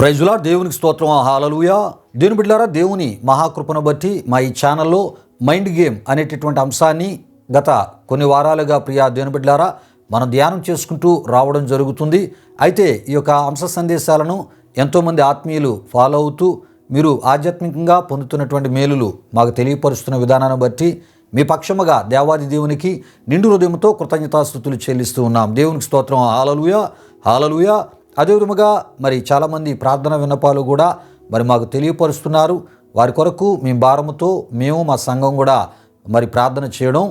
Praise lord. దేవునికి స్తోత్రం. హల్లెలూయా. దేవుని బిడ్డలారా, దేవుని మహాకృపను బట్టి మా ఈ ఛానల్లో మైండ్ గేమ్ అనేటటువంటి అంశాన్ని గత కొన్ని వారాలుగా ప్రియా దేవుని బిడ్డలారా మనం ధ్యానం చేసుకుంటూ రావడం జరుగుతుంది. అయితే ఈ యొక్క అంశ సందేశాలను ఎంతోమంది ఆత్మీయులు ఫాలో అవుతూ మీరు ఆధ్యాత్మికంగా పొందుతున్నటువంటి మేలులు మాకు తెలియపరుస్తున్న విధానాన్ని బట్టి మీ పక్షముగా దేవాది దేవునికి నిండు హృదయంతో కృతజ్ఞతాస్తుతులు చెల్లిస్తూ ఉన్నాం. దేవునికి స్తోత్రం. హల్లెలూయా, హల్లెలూయా. అదేవిధముగా మరి చాలామంది ప్రార్థన విన్నపాలు కూడా మరి మాకు తెలియపరుస్తున్నారు. వారి కొరకు మీ భారముతో మేము మా సంఘం కూడా మరి ప్రార్థన చేయడం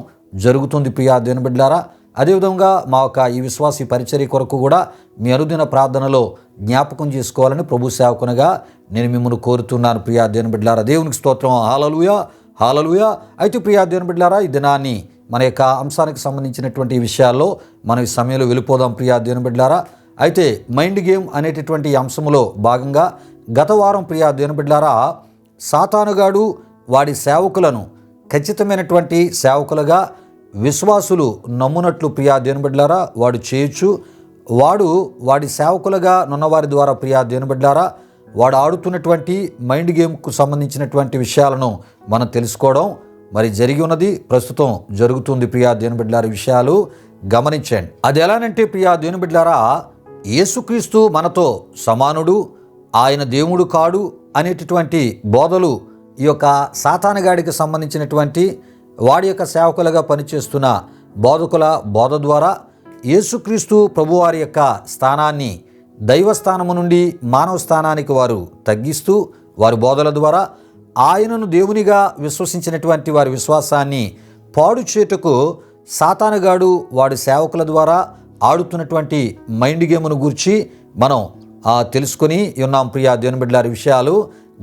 జరుగుతుంది ప్రియా దేవుని బిడ్డలారా. అదేవిధంగా మా యొక్క ఈ విశ్వాసీ పరిచర్య కొరకు కూడా మీ అనుదిన ప్రార్థనలో జ్ఞాపకం చేసుకోవాలని ప్రభు సేవకునిగా నేను మిమ్మల్ని కోరుతున్నాను ప్రియా దేవుని బిడ్డలారా. దేవునికి స్తోత్రం. హల్లెలూయా, హల్లెలూయా. అయితే ప్రియా దేవుని బిడ్డలారా, ఈ దినాన్ని మన యొక్క అంశానికి సంబంధించినటువంటి విషయాల్లో మనం ఈ సమయంలో వెళ్ళిపోదాం ప్రియా దేవుని బిడ్డలారా. అయితే మైండ్ గేమ్ అనేటటువంటి అంశంలో భాగంగా గత వారం ప్రియా దేవుని బిడ్డలారా, సాతానుగాడు వాడి సేవకులను ఖచ్చితమైనటువంటి సేవకులుగా విశ్వాసులు నమ్మునట్లు ప్రియా దేవుని బిడ్డలారా వాడు చేయొచ్చు. వాడి సేవకులుగా నున్నవారి ద్వారా ప్రియా దేవుని బిడ్డలారా వాడు ఆడుతున్నటువంటి మైండ్ గేమ్కు సంబంధించినటువంటి విషయాలను మనం తెలుసుకోవడం మరి జరిగి ఉన్నది, ప్రస్తుతం జరుగుతుంది ప్రియా దేవుని బిడ్డలారా. విషయాలు గమనించండి. అది ఎలానంటే ప్రియా దేవుని బిడ్డలారా, యేసుక్రీస్తు మనతో సమానుడు, ఆయన దేవుడు కాడు అనేటటువంటి బోధలు ఈ యొక్క సాతానుగాడికి సంబంధించినటువంటి వాడి యొక్క సేవకులుగా పనిచేస్తున్న బోధకుల బోధ ద్వారా యేసుక్రీస్తు ప్రభువారి యొక్క స్థానాన్ని దైవస్థానము నుండి మానవ స్థానానికి వారు తగ్గిస్తూ వారి బోధల ద్వారా ఆయనను దేవునిగా విశ్వసించినటువంటి వారి విశ్వాసాన్ని పాడు చేటుకు సాతానుగాడు వాడి సేవకుల ద్వారా ఆడుతున్నటువంటి మైండ్ గేమ్ను గురించి మనం తెలుసుకొని ఉన్నాం ప్రియా దేవుని బిడ్డలారి. విషయాలు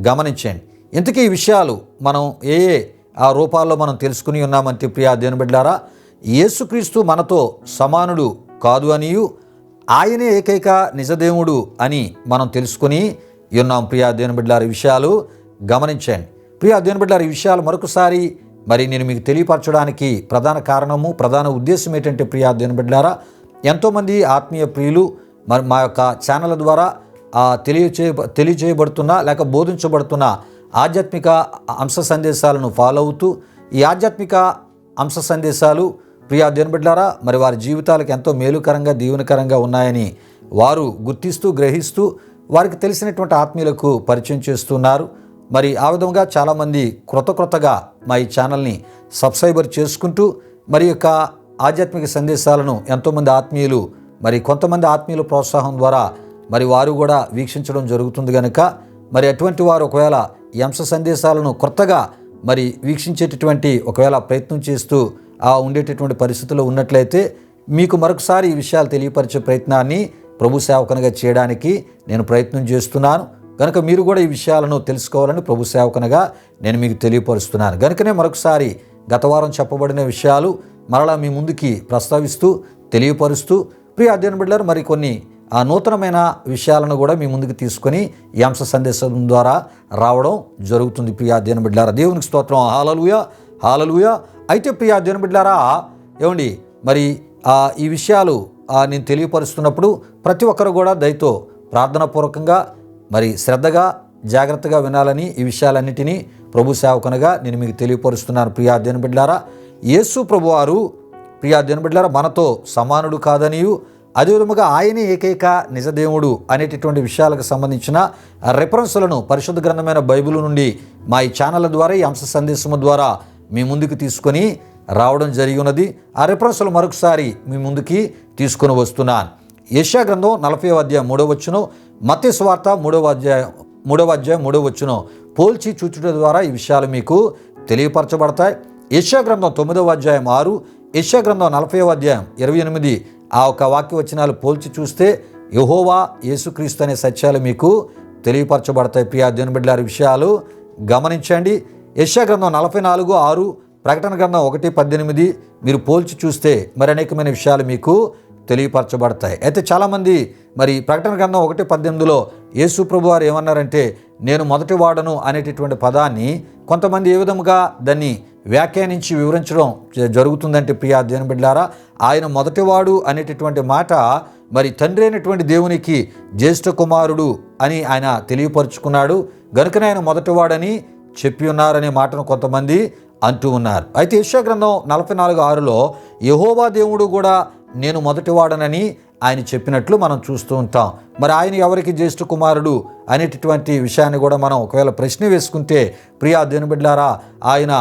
గమనించండి. ఇంతకీ ఈ విషయాలు మనం ఏ రూపాల్లో మనం తెలుసుకుని ఉన్నామంటే ప్రియా దేవుని బిడ్డలారా, యేసుక్రీస్తు మనతో సమానుడు కాదు అనియు ఆయనే ఏకైక నిజదేవుడు అని మనం తెలుసుకుని ఉన్నాం ప్రియా దేవుని బిడ్డలారి. విషయాలు గమనించండి. ప్రియా దేవుని బిడ్డలారి, ఈ విషయాలు మరొకసారి మరి నేను మీకు తెలియపరచడానికి ప్రధాన కారణము, ప్రధాన ఉద్దేశం ఏంటంటే ప్రియా దేవుని బిడ్డలారా, ఎంతోమంది ఆత్మీయ ప్రియులు మరి మా యొక్క ఛానల్ ద్వారా తెలియజేయబడుతున్న లేక బోధించబడుతున్న ఆధ్యాత్మిక అంశ సందేశాలను ఫాలో అవుతూ ఈ ఆధ్యాత్మిక అంశ సందేశాలు ప్రియా దేవుని బిడ్డలారా మరి వారి జీవితాలకు ఎంతో మేలుకరంగా దీవెనకరంగా ఉన్నాయని వారు గుర్తిస్తూ గ్రహిస్తూ వారికి తెలిసినటువంటి ఆత్మీయులకు పరిచయం చేస్తున్నారు. మరి ఆ విధంగా చాలామంది క్రొత్తగా మా ఈ ఛానల్ని సబ్స్క్రైబర్ చేసుకుంటూ మరి యొక్క ఆధ్యాత్మిక సందేశాలను ఎంతోమంది ఆత్మీయులు మరి కొంతమంది ఆత్మీయుల ప్రోత్సాహం ద్వారా మరి వారు కూడా వీక్షించడం జరుగుతుంది కనుక మరి అటువంటి వారు ఒకవేళ ఈ అంశ సందేశాలను కొత్తగా మరి వీక్షించేటటువంటి ఒకవేళ ప్రయత్నం చేస్తూ ఉండేటటువంటి పరిస్థితుల్లో ఉన్నట్లయితే మీకు మరొకసారి ఈ విషయాలు తెలియపరిచే ప్రయత్నాన్ని ప్రభు సేవకునిగా చేయడానికి నేను ప్రయత్నం చేస్తున్నాను. కనుక మీరు కూడా ఈ విషయాలను తెలుసుకోవాలని ప్రభు సేవకునిగా నేను మీకు తెలియపరుస్తున్నాను. కనుకనే మరొకసారి గత వారం చెప్పబడిన విషయాలు మరలా మీ ముందుకి ప్రస్తావిస్తూ తెలియపరుస్తూ ప్రియ దేవుని బిడ్డలారా మరి కొన్ని నూతనమైన విషయాలను కూడా మీ ముందుకు తీసుకొని ఈ అంశ సందేశం ద్వారా రావడం జరుగుతుంది ప్రియా దేవుని బిడ్డలారా. దేవునికి స్తోత్రం. హల్లెలూయా, హల్లెలూయా. అయితే ప్రియా దేవుని బిడ్డలారా, ఏమండి మరి ఈ విషయాలు నేను తెలియపరుస్తున్నప్పుడు ప్రతి ఒక్కరు కూడా దయతో ప్రార్థనాపూర్వకంగా మరి శ్రద్ధగా జాగ్రత్తగా వినాలని ఈ విషయాలన్నిటినీ ప్రభు సేవకునిగా నేను మీకు తెలియపరుస్తున్నాను ప్రియా దేవుని బిడ్డలారా. యేసు ప్రభువారు ప్రియా దేవుని బిడ్డలారా మనతో సమానుడు కాదనియు అదేవిధముగా ఆయనే ఏకైక నిజదేవుడు అనేటటువంటి విషయాలకు సంబంధించిన రెఫరెన్సులను పరిశుద్ధ గ్రంథమైన బైబిల్ నుండి మా ఈ ఛానల్ ద్వారా ఈ అంశ సందేశము ద్వారా మీ ముందుకు తీసుకొని రావడం జరిగి ఉన్నది. ఆ రెఫరెన్సులు మరొకసారి మీ ముందుకి తీసుకొని వస్తున్నాను. యెషయా గ్రంథం 40వ అధ్యాయం 3వ వచనం, మత్తయి సువార్త 3వ అధ్యాయం 3వ వచనం పోల్చి చూచుట ద్వారా ఈ విషయాలు మీకు తెలియపరచబడతాయి. యెషయా గ్రంథం 9వ అధ్యాయం 6, యెషయా గ్రంథం 40వ అధ్యాయం 28 ఆ ఒక వాక్య వచనాలు పోల్చి చూస్తే యెహోవా యేసుక్రీస్తు అనే సత్యాలు మీకు తెలియపరచబడతాయి ప్రియా దేవుని బిడ్డలారి. విషయాలు గమనించండి. యెషయా గ్రంథం 44:6, ప్రకటన గ్రంథం 1:18 మీరు పోల్చి చూస్తే మరి అనేకమైన విషయాలు మీకు తెలియపరచబడతాయి. అయితే చాలామంది మరి ప్రకటన గ్రంథం 1:18లో యేసు ప్రభు వారు ఏమన్నారంటే నేను మొదటి వాడను అనేటటువంటి పదాన్ని కొంతమంది ఏ విధముగా దాన్ని వ్యాఖ్యానించి వివరించడం జరుగుతుందంటే ప్రియా దేవుని బిడ్డలారా, ఆయన మొదటివాడు అనేటటువంటి మాట మరి తండ్రి అయినటువంటి దేవునికి జ్యేష్ఠ కుమారుడు అని ఆయన తెలియపరుచుకున్నాడు గనుకనే ఆయన మొదటివాడని చెప్పి ఉన్నారనే మాటను కొంతమంది అంటూ ఉన్నారు. అయితే యెషయా గ్రంథం 44:6లో యెహోవా దేవుడు కూడా నేను మొదటివాడనని ఆయన చెప్పినట్లు మనం చూస్తూ ఉంటాం. మరి ఆయన ఎవరికి జ్యేష్ఠ కుమారుడు అనేటటువంటి విషయాన్ని కూడా మనం ఒకవేళ ప్రశ్న వేసుకుంటే ప్రియా దేవుని బిడ్డలారా, ఆయన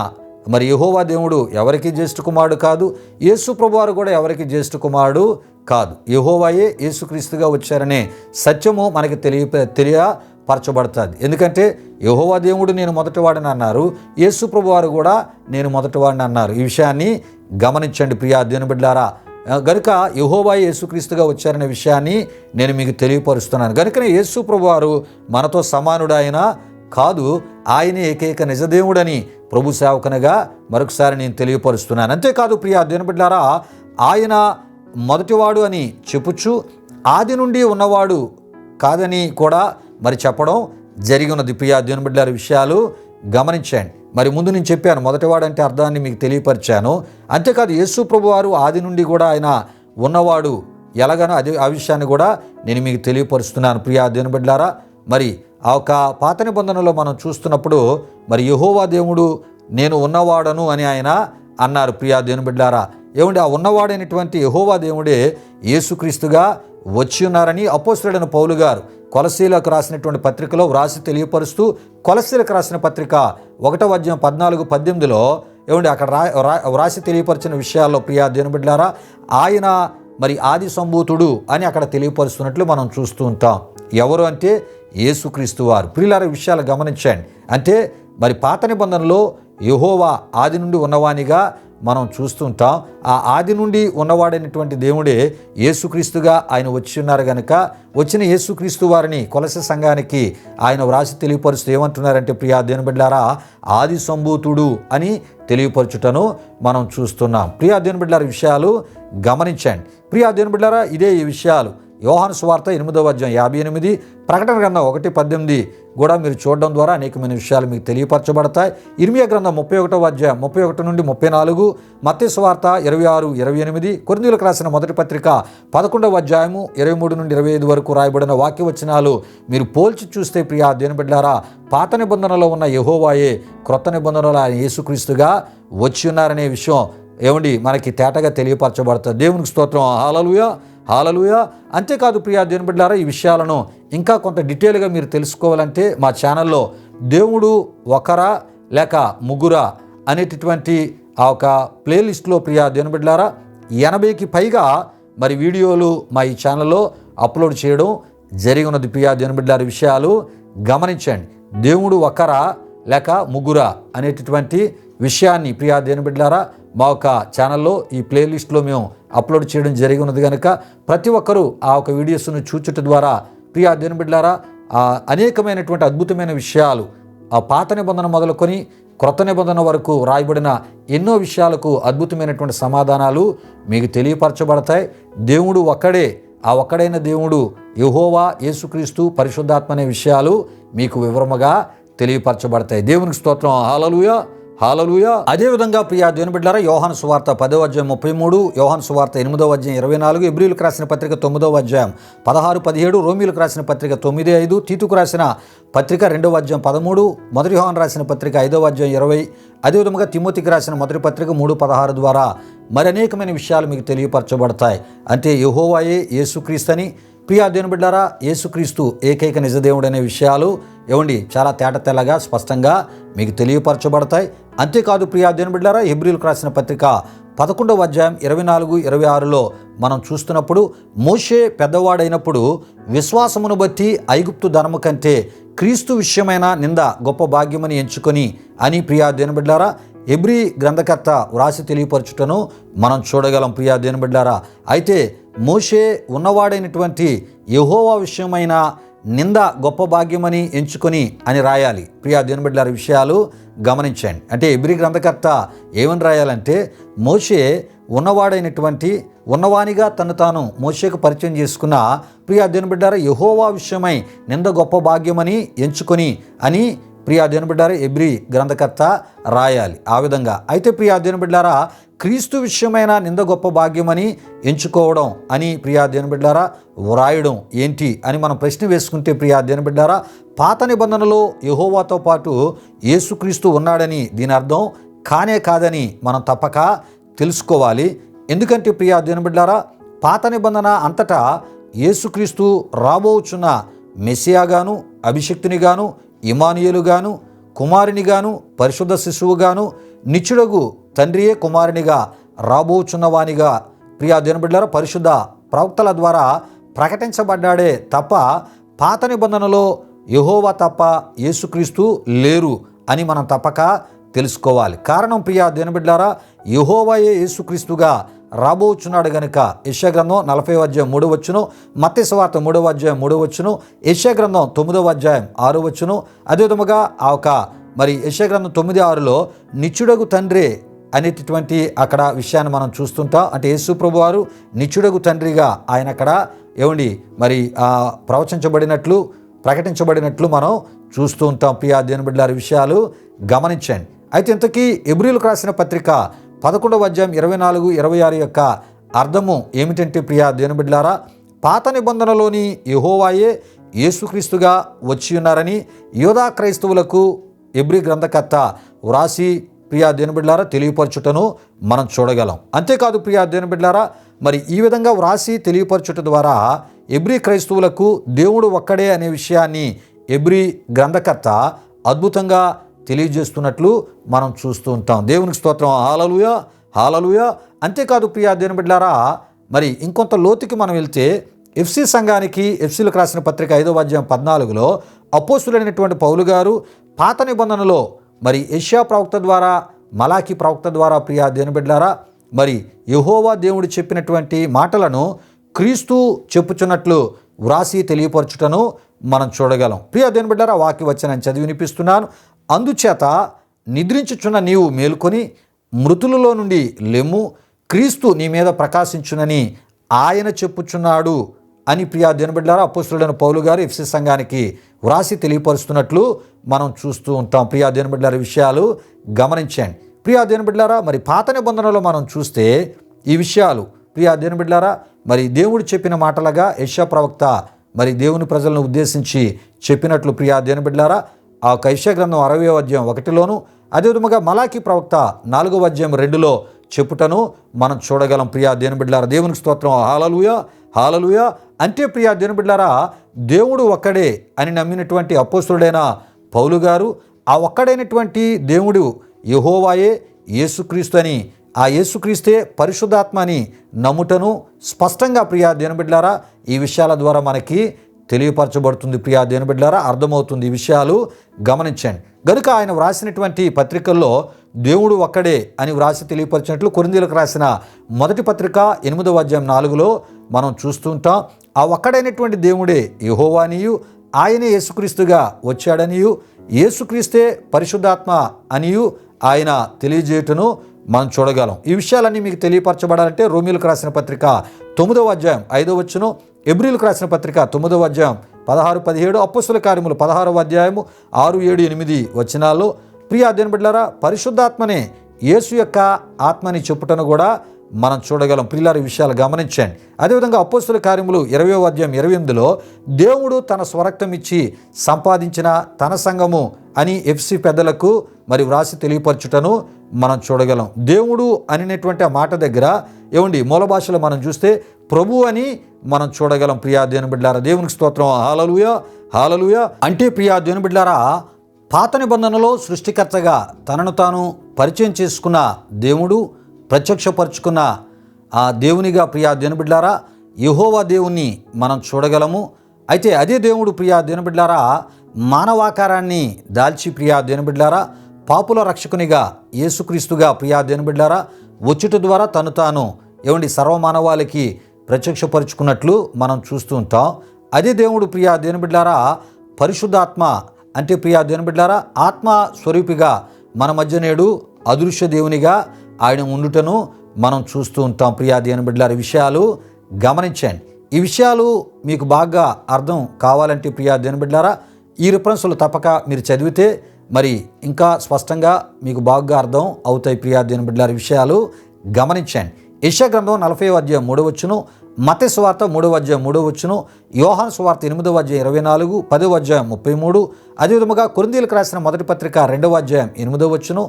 మరి యెహోవా దేవుడు ఎవరికి జ్యేష్ఠ కుమారుడు కాదు, యేసు ప్రభువారు కూడా ఎవరికి జ్యేష్ఠ కుమారుడు కాదు. యెహోవాయే యేసుక్రీస్తుగా వచ్చారనే సత్యము మనకి తెలియపరచబడుతుంది. ఎందుకంటే యెహోవా దేవుడు నేను మొదటివాడని అన్నారు, యేసు ప్రభువారు కూడా నేను మొదటివాడిని అన్నారు. ఈ విషయాన్ని గమనించండి ప్రియా దేవుని బిడ్డలారా. గనుక యెహోవా యేసుక్రీస్తుగా వచ్చారనే విషయాన్ని నేను మీకు తెలియపరుస్తున్నాను. గనుకనే యేసు ప్రభువారు మనతో సమానుడు ఆయన కాదు, ఆయన ఏకైక నిజదేవుడని ప్రభు సేవకునిగా మరొకసారి నేను తెలియపరుస్తున్నాను. అంతేకాదు ప్రియా దేవుని బిడ్డలారా, ఆయన మొదటివాడు అని చెప్పుచు ఆది నుండి ఉన్నవాడు కాదని కూడా మరి చెప్పడం జరిగినది. ప్రియా దేవుని బిడ్డలారా, విషయాలు గమనించండి. మరి ముందు నేను చెప్పాను మొదటివాడంటే అర్థాన్ని మీకు తెలియపరిచాను. అంతేకాదు యేసు ప్రభువారు ఆది నుండి కూడా ఆయన ఉన్నవాడు ఎలాగనో ఆ విషయాన్ని కూడా నేను మీకు తెలియపరుస్తున్నాను. ప్రియా దేవుని బిడ్డలారా, మరి ఆ ఒక పాత నిబంధనలో మనం చూస్తున్నప్పుడు మరి యెహోవా దేవుడు నేను ఉన్నవాడను అని ఆయన అన్నారు. ప్రియా దేవుని బిడ్డలారా, ఏమండి ఆ ఉన్నవాడైనటువంటి యెహోవా దేవుడే యేసుక్రీస్తుగా వచ్చి ఉన్నారని అపోస్తలుడైన పౌలు గారు కొలసీలకు రాసినటువంటి పత్రికలో వ్రాసి తెలియపరుస్తూ, కొలసీలకు రాసిన పత్రిక 1:14-18లో ఏమండి అక్కడ వ్రాసి తెలియపరిచిన విషయాల్లో ప్రియా దేవుని బిడ్డలారా, ఆయన మరి ఆది సంభూతుడు అని అక్కడ తెలియపరుస్తున్నట్లు మనం చూస్తూ ఉంటాం. ఎవరు అంటే యేసుక్రీస్తు వారు. ప్రియులారా, విషయాలు గమనించండి. అంటే మరి పాత నిబంధనలో యెహోవా ఆది నుండి ఉన్నవానిగా మనం చూస్తుంటాం. ఆ ఆది నుండి ఉన్నవాడైనటువంటి దేవుడే యేసుక్రీస్తుగా ఆయన వచ్చి ఉన్నారు కనుక వచ్చిన యేసుక్రీస్తు వారిని కొలస సంఘానికి ఆయన వ్రాసి తెలియపరుస్తూ ఏమంటున్నారంటే ప్రియా దేవుని బిడ్డలారా, ఆది సంభూతుడు అని తెలియపరచుటను మనం చూస్తున్నాం. ప్రియా దేవుని బిడ్డలారా, విషయాలు గమనించండి. ప్రియా దేవుని బిడ్డలారా, ఇదే ఈ విషయాలు యోహాను సువార్త 8:58, ప్రకటన గ్రంథం 1:18 కూడా మీరు చూడడం ద్వారా అనేకమైన విషయాలు మీకు తెలియపరచబడతాయి. ఇర్మియా గ్రంథం 31:31-34, మత్తయి సువార్త 26:28, కొరింథీయులకు రాసిన మొదటి పత్రిక 11:23-25 వరకు రాయబడిన వాక్యవచనాలు మీరు పోల్చి చూస్తే ప్రియా దేవుని బిడ్డలారా, పాత నిబంధనలో ఉన్న యెహోవాయే క్రొత్త నిబంధనలో ఆయన యేసుక్రీస్తుగా వచ్చి ఉన్నారనే విషయం ఏమండి మనకి తేటగా తెలియపరచబడుతుంది. దేవునికి స్తోత్రం. హల్లెలూయా, హల్లెలూయా. అంతేకాదు ప్రియా దేవుని బిడ్డలారా, ఈ విషయాలను ఇంకా కొంత డీటెయిల్గా మీరు తెలుసుకోవాలంటే మా ఛానల్లో దేవుడు ఒకరా లేక ముగ్గురా అనేటటువంటి ఆ ఒక ప్లేలిస్ట్లో ప్రియా దేవుని బిడ్డలారా 80కి పైగా మరి వీడియోలు మా ఈ ఛానల్లో అప్లోడ్ చేయడం జరిగినది. ప్రియా దేవుని బిడ్డలారా, విషయాలు గమనించండి. దేవుడు ఒకరా లేక ముగ్గురా అనేటటువంటి విషయాన్ని ప్రియా దేవుని బిడ్డలారా మా ఒక ఛానల్లో ఈ ప్లేలిస్ట్లో మేము అప్లోడ్ చేయడం జరిగి ఉన్నది కనుక ప్రతి ఒక్కరూ ఆ ఒక వీడియోస్ను చూచుట ద్వారా ప్రియా దేవుని బిడ్డలారా అనేకమైనటువంటి అద్భుతమైన విషయాలు ఆ పాత నిబంధన మొదలుకొని క్రొత్త నిబంధన వరకు రాయబడిన ఎన్నో విషయాలకు అద్భుతమైనటువంటి సమాధానాలు మీకు తెలియపరచబడతాయి. దేవుడు ఒక్కడే, ఆ ఒక్కడైన దేవుడు యెహోవా యేసుక్రీస్తు పరిశుద్ధాత్మ అనే విషయాలు మీకు వివరముగా తెలియపరచబడతాయి. దేవునికి స్తోత్రం. హల్లెలూయా, హల్లెలూయా. అదేవిధంగా ప్రియా దేవుని బిడ్డలారా, యోహాను సువార్త 10:33, యోహాను సువార్త 8:24, హెబ్రీయులకు రాసిన పత్రిక 9:16-17, రోమీయులకు రాసిన పత్రిక 9:5, తీతుకు రాసిన పత్రిక 2:13, మొదటి యోహాను రాసిన పత్రిక 5:20, అదేవిధంగా తిమోతికి రాసిన మొదటి పత్రిక 3:16 ద్వారా మరి అనేకమైన విషయాలు మీకు తెలియపరచబడతాయి. అంటే యెహోవాయే యేసుక్రీస్తు అని ప్రియా దేవుని బిడ్డలారా, యేసుక్రీస్తు ఏకైక నిజదేవుడు అనే విషయాలు ఏమండి చాలా తేటతెల్లగా స్పష్టంగా మీకు తెలియపరచబడతాయి. అంతేకాదు ప్రియా దేవుని బిడ్డలారా, హెబ్రీయులకు రాసిన పత్రిక 11:24-26లో మనం చూస్తున్నప్పుడు మోషే పెద్దవాడైనప్పుడు విశ్వాసమును బట్టి ఐగుప్తు ధనము కంటే క్రీస్తు విషయమైన నింద గొప్ప భాగ్యమని ఎంచుకొని అని ప్రియా దేవుని బిడ్డలారా హెబ్రీ గ్రంథకర్త వ్రాసి తెలియపరచుటను మనం చూడగలం. ప్రియా దేవుని బిడ్డలారా, అయితే మోషే ఉన్నవాడైనటువంటి యెహోవా విషయమైన నింద గొప్ప భాగ్యమని ఎంచుకొని అని రాయాలి. ప్రియా దేవుని బిడ్డలారా, విషయాలు గమనించండి. అంటే హెబ్రీ గ్రంథకర్త ఏమని రాయాలంటే మోషే ఉన్నవానిగా తను తాను మోషేకు పరిచయం చేసుకున్న ప్రియా దేవుని బిడ్డలారా యెహోవా విషయమై నింద గొప్ప భాగ్యమని ఎంచుకొని అని ప్రియా దేవుని బిడ్డారా హెబ్రీ గ్రంథకర్త రాయాలి ఆ విధంగా. అయితే ప్రియా దేవుని బిడ్డారా క్రీస్తు విషయమైన నింద గొప్ప భాగ్యమని ఎంచుకోవడం అని ప్రియా దేవుని బిడ్డారా వ్రాయడం ఏంటి అని మనం ప్రశ్న వేసుకుంటే ప్రియా దేవుని బిడ్డారా పాత నిబంధనలో యెహోవాతో పాటు యేసుక్రీస్తు ఉన్నాడని దీని అర్థం కానే కాదని మనం తప్పక తెలుసుకోవాలి. ఎందుకంటే ప్రియా దేవుని బిడ్డారా పాత నిబంధన అంతటా యేసుక్రీస్తు రాబోచున్న మెస్సియాగాను, అభిషిక్తునిగాను, ఇమానుయేలుగాను, కుమారునిగాను, పరిశుద్ధ శిశువుగాను, నిత్యుడగు తండ్రియే కుమారునిగా రాబోచున్నవానిగా ప్రియా దేవుని బిడ్డలారా పరిశుద్ధ ప్రవక్తల ద్వారా ప్రకటించబడ్డాడే తప్ప పాత నిబంధనలో యెహోవా తప్ప యేసుక్రీస్తు లేరు అని మనం తప్పక తెలుసుకోవాలి. కారణం ప్రియా దేవుని బిడ్డలారా యెహోవాయే యేసుక్రీస్తుగా రాబోచున్నాడు గనుక యెషయా గ్రంథం 40:3 మత్తయి సువార్త 3:3 యెషయా గ్రంథం 9:6 అదేవిధముగా మరి యెషయా గ్రంథం 9:6 నిత్యుడగు తండ్రే అనేటటువంటి అక్కడ విషయాన్ని మనం చూస్తుంటాం. అంటే యేసు ప్రభు వారు నిత్యుడగు తండ్రిగా ఆయన అక్కడ మరి ప్రకటించబడినట్లు మనం చూస్తూ ఉంటాం. ప్రియా దేవుని బిడ్డలారా విషయాలు గమనించండి. అయితే ఇంతకీ హెబ్రీయులకు రాసిన పత్రిక 11:24-26 యొక్క అర్థము ఏమిటంటే ప్రియా దేవుని బిడ్డలారా పాత నిబంధనలోని యెహోవాయే యేసుక్రీస్తుగా వచ్చి ఉన్నారని యూదా క్రైస్తవులకు హెబ్రీ గ్రంథకర్త వ్రాసి ప్రియా దేవుని బిడ్డలారా తెలియపరచుటను మనం చూడగలం. అంతేకాదు ప్రియా దేవుని బిడ్డలారా మరి ఈ విధంగా వ్రాసి తెలియపరచుట ద్వారా హెబ్రీ క్రైస్తవులకు దేవుడు ఒక్కడే అనే విషయాన్ని హెబ్రీ గ్రంథకర్త అద్భుతంగా తెలియజేస్తున్నట్లు మనం చూస్తూ ఉంటాం. దేవునికి స్తోత్రం. హల్లెలూయా, హల్లెలూయా. అంతేకాదు ప్రియా దేవుని బిడ్డలారా మరి ఇంకొంత లోతుకి మనం వెళ్తే ఎఫ్సీ సంఘానికి ఎఫ్సీలకు రాసిన పత్రిక 5:14 అపోస్తులైనటువంటి పౌలు గారు పాత నిబంధనలో మరి యెషయా ప్రవక్త ద్వారా మలాకి ప్రవక్త ద్వారా ప్రియా దేవుని బిడ్డలారా మరి యెహోవా దేవుడు చెప్పినటువంటి మాటలను క్రీస్తు చెప్పుచున్నట్లు వ్రాసి తెలియపరచుటను మనం చూడగలం. ప్రియా దేవుని బిడ్డలారా వాక్య వచనాన్ని చదివి వినిపిస్తున్నాను. అందుచేత నిద్రించుచున్న నీవు మేలుకొని మృతులలో నుండి లెమ్ము, క్రీస్తు నీ మీద ప్రకాశించునని ఆయన చెప్పుచున్నాడు అని ప్రియా దేవుని బిడ్డలారా అపోస్తులైన పౌలు గారు ఎఫ్సీ సంఘానికి వ్రాసి తెలియపరుస్తున్నట్లు మనం చూస్తూ ఉంటాం. ప్రియా దేవుని బిడ్డలారా విషయాలు గమనించండి. ప్రియా దేవుని బిడ్డలారా మరి పాత నిబంధనలో మనం చూస్తే ఈ విషయాలు ప్రియా దేవుని బిడ్డలారా మరి దేవుడు చెప్పిన మాటలుగా యెషయా ప్రవక్త మరి దేవుని ప్రజలను ఉద్దేశించి చెప్పినట్లు ప్రియా దేవుని బిడ్డలారా యెషయా గ్రంథం 60:1 అదేవిధంగా మలాకి ప్రవక్త 4:2 చెప్పుటను మనం చూడగలం. ప్రియా దేవుని బిడ్డలారా దేవునికి స్తోత్రం. హల్లెలూయా, హల్లెలూయా. అంటే ప్రియా దేవుని బిడ్డలారా దేవుడు ఒక్కడే అని నమ్మినటువంటి అపోస్తులుడైన పౌలు గారు ఆ ఒక్కడైనటువంటి దేవుడు యెహోవాయే యేసుక్రీస్తు అని ఆ యేసుక్రీస్తే పరిశుద్ధాత్మ అని నమ్ముటను స్పష్టంగా ప్రియా దేవుని బిడ్డలారా ఈ విషయాల ద్వారా మనకి తెలియపరచబడుతుంది. ప్రియా దేవుని బిడ్డలారా అర్థమవుతుంది. ఈ విషయాలు గమనించండి. గనుక ఆయన వ్రాసినటువంటి పత్రికల్లో దేవుడు ఒక్కడే అని వ్రాసి తెలియపరిచినట్లు కొరింథీయులకు రాసిన మొదటి పత్రిక 8:4 మనం చూస్తుంటాం. ఆ ఒక్కడైనటువంటి దేవుడే యెహోవానియు ఆయనే యేసుక్రీస్తుగా వచ్చాడనియు యేసుక్రీస్తే పరిశుద్ధాత్మ అనియు ఆయన తెలియజేయటను మనం చూడగలం. ఈ విషయాలన్నీ మీకు తెలియపరచబడాలంటే రోమీయులకు రాసిన పత్రిక 9:5 హెబ్రీయులకు రాసిన పత్రిక 9:16-17 అపోస్తలుల కార్యములు 16 6-7-8 ప్రియా దేవుని బిడ్డలారా పరిశుద్ధాత్మనే యేసు యొక్క ఆత్మని చెప్పుటను కూడా మనం చూడగలం. ప్రియులారా ఈ విషయాలు గమనించండి. అదేవిధంగా అపోస్తలుల కార్యములు 20:28 దేవుడు తన స్వరక్తం ఇచ్చి సంపాదించిన తన సంఘము అని ఎఫ్సీ పెద్దలకు మరి వ్రాసి తెలియపరచుటను మనం చూడగలం. దేవుడు అనేటువంటి ఆ మాట దగ్గర మూల భాషలో మనం చూస్తే ప్రభు అని మనం చూడగలం. ప్రియా దేవుని బిడ్డలారా దేవునికి స్తోత్రం. హల్లెలూయా, హల్లెలూయా. అంటే ప్రియా దేవుని బిడ్డలారా పాత నిబంధనలో సృష్టికర్తగా తనను తాను పరిచయం చేసుకున్న దేవుడు ప్రత్యక్షపరుచుకున్న ఆ దేవునిగా ప్రియా దేవుని బిడ్డలారా యెహోవా దేవుణ్ణి మనం చూడగలము. అయితే అదే దేవుడు ప్రియా దేవుని బిడ్డలారా మానవాకారాన్ని దాల్చి ప్రియా దేవుని బిడ్డలారా పాపుల రక్షకునిగా యేసుక్రీస్తుగా ప్రియా దేవుని బిడ్డలారా వచ్చుట ద్వారా తను తాను సర్వమానవాళికి ప్రత్యక్షపరుచుకున్నట్లు మనం చూస్తూ ఉంటాం. అదే దేవుడు ప్రియా దేవుని బిడ్డలారా పరిశుద్ధాత్మ అంటే ప్రియా దేవుని బిడ్డలారా ఆత్మ స్వరూపిగా మన మధ్య నేడు అదృశ్య దేవునిగా ఆయన ఉండుటను మనం చూస్తూ ఉంటాం. ప్రియా దేవుని బిడ్డలారా విషయాలు గమనించండి. ఈ విషయాలు మీకు బాగా అర్థం కావాలంటే ప్రియా దేవుని బిడ్డలారా ఈ రిఫరెన్స్లు తప్పక మీరు చదివితే మరి ఇంకా స్పష్టంగా మీకు బాగా అర్థం అవుతాయి ప్రియా దేవుని బిడ్డలారా విషయాలు గమనించండి. యెషయా గ్రంథం 40వ అధ్యాయం 3వ వచనం, మత్తయి సువార్త 3వ అధ్యాయం 3వ వచనం, యోహాను సువార్త 8వ అధ్యాయం 24, 10వ అధ్యాయం 33, అదేవిధముగా కొరింథీయులకు రాసిన మొదటి పత్రిక 2వ అధ్యాయం 8వ వచనం,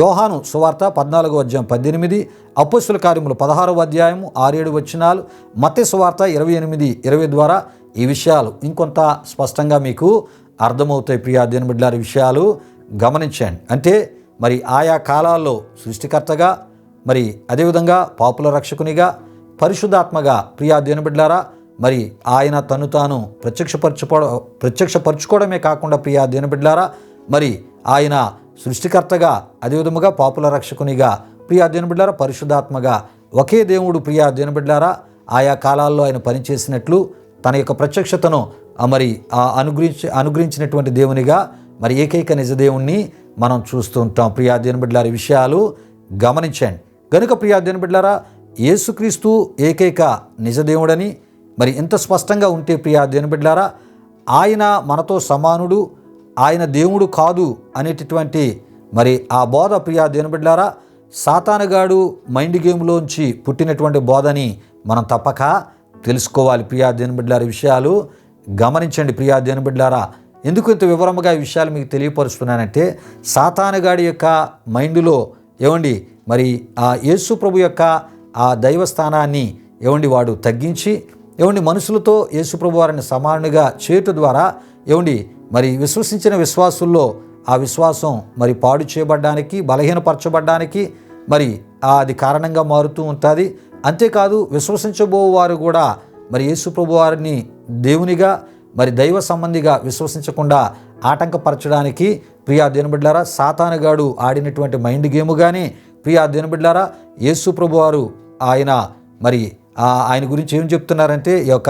యోహాను సువార్త 14వ అధ్యాయం 18, అపోస్తుల కార్యములు 16వ అధ్యాయం 6-7 వచనాలు, మత్తయి సువార్త 28-20 ద్వారా ఈ విషయాలు ఇంకొంత స్పష్టంగా మీకు అర్థమవుతాయి ప్రియా దేవుని బిడ్డలారా విషయాలు గమనించండి. అంటే మరి ఆయా కాలాల్లో సృష్టికర్తగా, మరి అదేవిధంగా పాపుల రక్షకునిగా, పరిశుద్ధాత్మగా ప్రియా దేవుని బిడ్డలారా మరి ఆయన తను తాను ప్రత్యక్షపరచుకోవడమే కాకుండా ప్రియా దేవుని బిడ్డలారా మరి ఆయన సృష్టికర్తగా, అదేవిధముగా పాపుల రక్షకునిగా, ప్రియా దేవుని బిడ్డలారా పరిశుద్ధాత్మగా ఒకే దేవుడు ప్రియా దేవుని బిడ్డలారా ఆయా కాలాల్లో ఆయన పనిచేసినట్లు తన యొక్క ప్రత్యక్షతను మరి అనుగ్రహించినటువంటి దేవునిగా మరి ఏకైక నిజదేవుణ్ణి మనం చూస్తూ ఉంటాం ప్రియా దేవుని బిడ్డలారా విషయాలు గమనించండి. కనుక ప్రియా దేవుని బిడ్డలారా యేసుక్రీస్తు ఏకైక నిజదేవుడని మరి ఎంత స్పష్టంగా ఉంటే ప్రియా దేవుని బిడ్డలారా ఆయన మనతో సమానుడు, ఆయన దేవుడు కాదు అనేటటువంటి మరి ఆ బోధ ప్రియా దేవుని బిడ్డలారా సాతానుగాడు మైండ్ గేమ్లోంచి పుట్టినటువంటి బోధని మనం తప్పక తెలుసుకోవాలి ప్రియా దేవుని బిడ్డలారా విషయాలు గమనించండి ప్రియా దేవుని బిడ్డలారా. ఎందుకు ఇంత వివరంగా ఈ విషయాలు మీకు తెలియపరుస్తున్నానంటే సాతానుగాడి యొక్క మైండ్లో మరి ఆ యేసు ప్రభు యొక్క ఆ దైవస్థానాన్ని వాడు తగ్గించి మనుషులతో యేసు ప్రభు వారిని సమానుగా చేయటం ద్వారా మరి విశ్వసించిన విశ్వాసుల్లో ఆ విశ్వాసం మరి పాడు చేయబడ్డానికి, బలహీనపరచబడ్డానికి మరి అది కారణంగా మారుతూ ఉంటుంది. అంతేకాదు విశ్వసించబోవారు కూడా మరి యేసు ప్రభు వారిని దేవునిగా మరి దైవ సంబంధిగా విశ్వసించకుండా ఆటంకపరచడానికి ప్రియా దేవుని బిడ్డలారా సాతానుగాడు ఆడినటువంటి మైండ్ గేముగానే ప్రియా దేవుని బిడ్డలారా యేసు ప్రభు వారు ఆయన గురించి ఏం చెప్తున్నారంటే ఈ యొక్క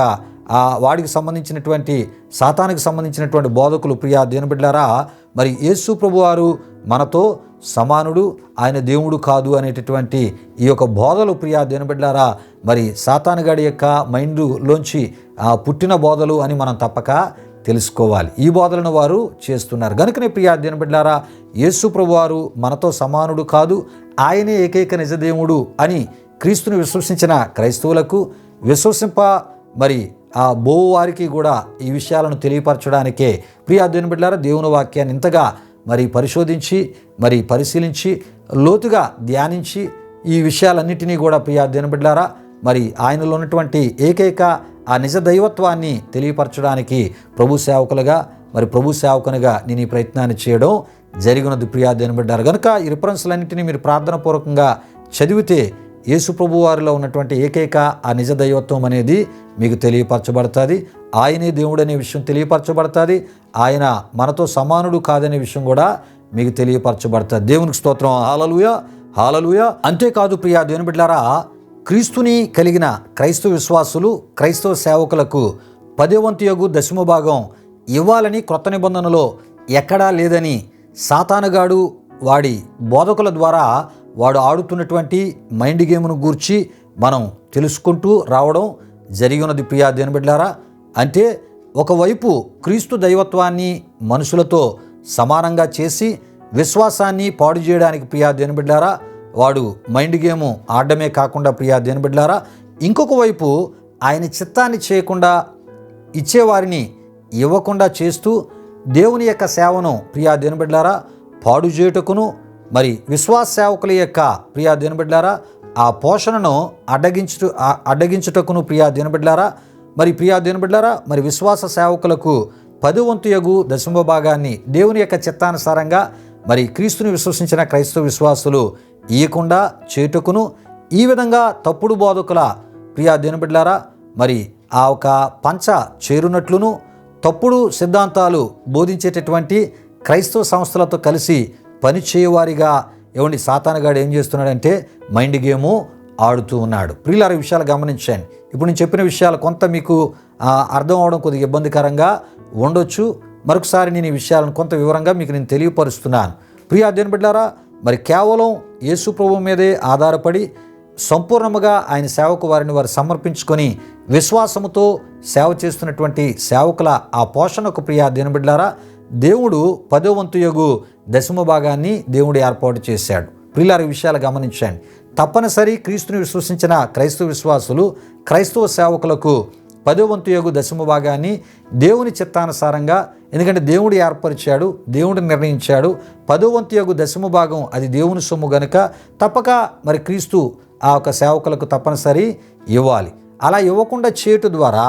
వాడికి సంబంధించినటువంటి సాతానికి సంబంధించినటువంటి బోధకులు ప్రియా దేవుని బిడ్డలారా మరి యేసు ప్రభు వారు మనతో సమానుడు, ఆయన దేవుడు కాదు అనేటటువంటి ఈ యొక్క బోధలు ప్రియా దేవుని బిడ్డలారా మరి సాతానుగాడి యొక్క మైండ్లోంచి పుట్టిన బోధలు అని మనం తప్పక తెలుసుకోవాలి. ఈ బోధలను వారు చేస్తున్నారు. కనుకనే ప్రియా దేవుని బిడ్డలారా యేసు ప్రభు వారు మనతో సమానుడు కాదు, ఆయనే ఏకైక నిజదేవుడు అని క్రీస్తుని విశ్వసించిన క్రైస్తవులకు విశ్వసింప మరి ఆ బోవారికి కూడా ఈ విషయాలను తెలియపరచడానికే ప్రియా దేవుని బిడ్డలారా దేవుని వాక్యాన్ని ఇంతగా మరి పరిశోధించి మరి పరిశీలించి లోతుగా ధ్యానించి ఈ విషయాలన్నిటినీ కూడా ప్రియా దేవుని బిడ్డలారా మరి ఆయనలో ఉన్నటువంటి ఏకైక ఆ నిజ దైవత్వాన్ని తెలియపరచడానికి ప్రభు సేవకునిగా నేను ఈ ప్రయత్నాన్ని చేయడం జరిగినది ప్రియా దేవుని బిడ్డలారా. కనుక ఈ రిఫరెన్స్లన్నింటినీ మీరు ప్రార్థనాపూర్వకంగా చదివితే యేసు ప్రభు వారిలో ఉన్నటువంటి ఏకైక ఆ నిజ దైవత్వం అనేది మీకు తెలియపరచబడుతుంది. ఆయనే దేవుడు అనే విషయం తెలియపరచబడుతుంది. ఆయన మనతో సమానుడు కాదనే విషయం కూడా మీకు తెలియపరచబడుతుంది. దేవునికి స్తోత్రం, హల్లెలూయా హల్లెలూయా. అంతేకాదు ప్రియా దేవుని బిడ్డలారా క్రీస్తుని కలిగిన క్రైస్తవ విశ్వాసులు, క్రైస్తవ సేవకులకు 10వ వంతు దశమ భాగం ఇవ్వాలని క్రొత్త నిబంధనలో ఎక్కడా లేదని సాతానుగాడు వాడి బోధకుల ద్వారా వాడు ఆడుతున్నటువంటి మైండ్ గేమ్ను గూర్చి మనం తెలుసుకుంటూ రావడం జరిగినది ప్రియా దేవుని బిడ్డలారా. అంటే ఒకవైపు క్రీస్తు దైవత్వాన్ని మనుషులతో సమానంగా చేసి విశ్వాసాన్ని పాడు చేయడానికి ప్రియా దేవుని బిడ్డలారా వాడు మైండ్ గేము ఆడడమే కాకుండా ప్రియా దేవుని బిడ్డలారా ఇంకొక వైపు ఆయన చిత్తాన్ని చేయకుండా ఇచ్చేవారిని ఇవ్వకుండా చేస్తూ దేవుని యొక్క సేవను ప్రియా దేవుని బిడ్డలారా పాడు చేయుటకును మరి విశ్వాస సేవకుల యొక్క ప్రియా దేవుని బిడ్డలారా ఆ పోషణను అడ్డగించుటకును ప్రియా దేవుని బిడ్డలారా మరి విశ్వాస సేవకులకు 10వ వంతు దశమ భాగాన్ని దేవుని యొక్క చిత్తానుసారంగా మరి క్రీస్తుని విశ్వసించిన క్రైస్తవ విశ్వాసులు ఇయ్యకుండా చేటుకును ఈ విధంగా తప్పుడు బోధకుల ప్రియా దేవుని బిడ్డలారా మరి ఆ ఒక పంచ చేరునట్లును తప్పుడు సిద్ధాంతాలు బోధించేటటువంటి క్రైస్తవ సంస్థలతో కలిసి పని చేయవారిగా సాతానుగాడు ఏం చేస్తున్నాడంటే మైండ్ గేము ఆడుతూ ఉన్నాడు. ప్రియులారా విషయాలు గమనించండి. ఇప్పుడు నేను చెప్పిన విషయాలు కొంత మీకు అర్థం అవడం కొద్దిగా ఇబ్బందికరంగా ఉండొచ్చు. మరొకసారి నేను ఈ విషయాలను కొంత వివరంగా మీకు నేను తెలియపరుస్తున్నాను. ప్రియా దేవుని బిడ్డలారా మరి కేవలం యేసు ప్రభువు మీదే ఆధారపడి సంపూర్ణముగా ఆయన సేవకు వారు సమర్పించుకొని విశ్వాసముతో సేవ చేస్తున్నటువంటి సేవకుల ఆ పోషణకు ప్రియా దేవుని బిడ్డలారా దేవుడు 10వ వంతు యగు దశమ భాగాన్ని దేవుడు ఏర్పాటు చేశాడు. ప్రియులారా, ఈ విషయాలు గమనించండి. తప్పనిసరి క్రీస్తుని విశ్వసించిన క్రైస్తవ విశ్వాసులు, క్రైస్తవ సేవకులకు 10వ వంతు యగు దశమ భాగాన్ని దేవుని చిత్తానుసారంగా, ఎందుకంటే దేవుడు ఏర్పరిచాడు, దేవుడు నిర్ణయించాడు. 10వ వంతు యగు దశమ భాగం అది దేవుని సొమ్ము గనుక తప్పక మరి క్రీస్తు ఆ యొక్క సేవకులకు తప్పనిసరి ఇవ్వాలి. అలా ఇవ్వకుండా చేయటం ద్వారా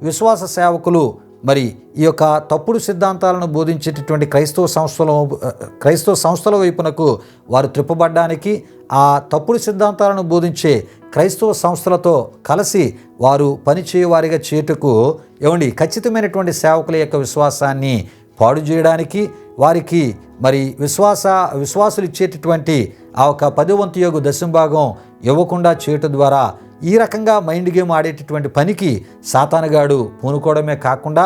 విశ్వాస సేవకులు మరి ఈ యొక్క తప్పుడు సిద్ధాంతాలను బోధించేటటువంటి క్రైస్తవ సంస్థల వైపునకు వారు త్రిప్పబడ్డానికి, ఆ తప్పుడు సిద్ధాంతాలను బోధించే క్రైస్తవ సంస్థలతో కలిసి వారు పనిచేయవారిగా చేటుకు ఖచ్చితమైనటువంటి సేవకుల యొక్క విశ్వాసాన్ని పాడు చేయడానికి, వారికి మరి విశ్వాసులు ఇచ్చేటటువంటి ఆ ఒక 10వ వంతు యగు దశమ భాగం ఇవ్వకుండా చేయటం ద్వారా ఈ రకంగా మైండ్ గేమ్ ఆడేటటువంటి పనికి సాతానుగాడు పూనుకోవడమే కాకుండా